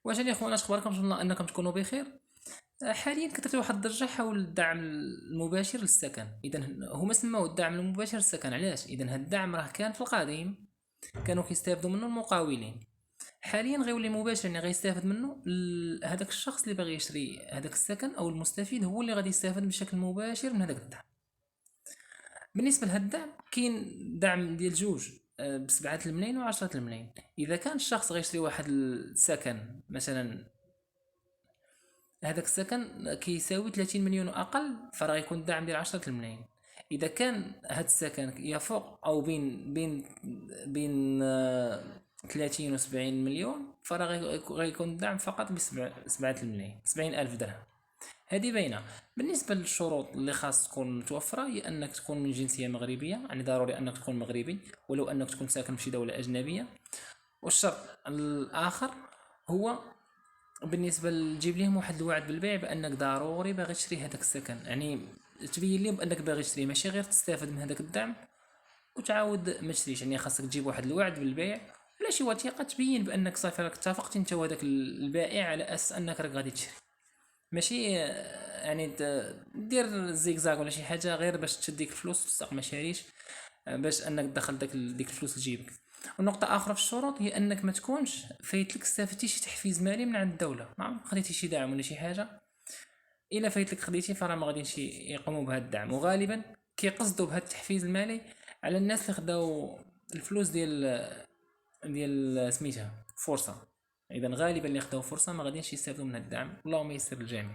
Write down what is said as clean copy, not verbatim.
واش الاخوان اخباركم؟ ان شاء الله انكم تكونوا بخير. حاليا كترت واحد الضجه حول الدعم المباشر للسكن. اذا هما سموه الدعم المباشر للسكن. علاش؟ اذا هذا الدعم راه كان في القديم كانوا كيستافدوا منه المقاولين. حاليا غيولي مباشر، يعني غيستافد منه هذاك الشخص اللي باغي يشري هذاك السكن، او المستفيد هو اللي غادي يستافد بشكل مباشر من هذاك الدعم. بالنسبه لهذا الدعم كاين دعم ديال جوج، بسبعة الملايين وعشرة الملايين. اذا كان الشخص غيشري واحد السكن مثلا، هذاك السكن كيساوي 30 مليون واقل، فراه يكون الدعم ديال 10 الملايين. اذا كان هذا السكن يفوق او بين 30 و 70 مليون، فراه غيكون الدعم فقط ب 7 الملايين، 70 الف درهم. هذه باينه. بالنسبه للشروط اللي خاص تكون متوفره، هي انك تكون من جنسيه مغربيه، يعني ضروري انك تكون مغربي ولو انك تكون ساكن في دوله اجنبيه. والشرط الاخر هو بالنسبه تجيب لهم واحد الوعد بالبيع بانك ضروري باغي تشري هذاك السكن، يعني تبين لهم بانك باغي تشري، ماشي غير تستافد من هذاك الدعم وتعاود ما تشريش. يعني خاصك تجيب واحد الوعد بالبيع ولا شي وثيقه تبين بانك صافي راك اتفقت انت وهذاك البائع على اساس انك راك غادي تشري. ماشي يعني دير زيكزاك ولا شي حاجه غير باش تشد ديك الفلوس وتستق ما شاريش، باش انك تدخل ديك الفلوس لجيبك. والنقطة أخرى في الشروط هي أنك ما تكونش فايت لك استفدتي شي تحفيز مالي من عند الدولة، ما خديتي شي دعم ولا شي حاجة. إلا فايت لك خديتي فراه ما غاديش يقوموا بهذا الدعم، وغالبا كيقصدوا بهذا التحفيز المالي على الناس اللي خداو الفلوس ديال سميتها فرصة. إذا غالبا اللي خداو فرصة ما غاديش يستافدوا من هذا الدعم. اللهم يسر الجميع.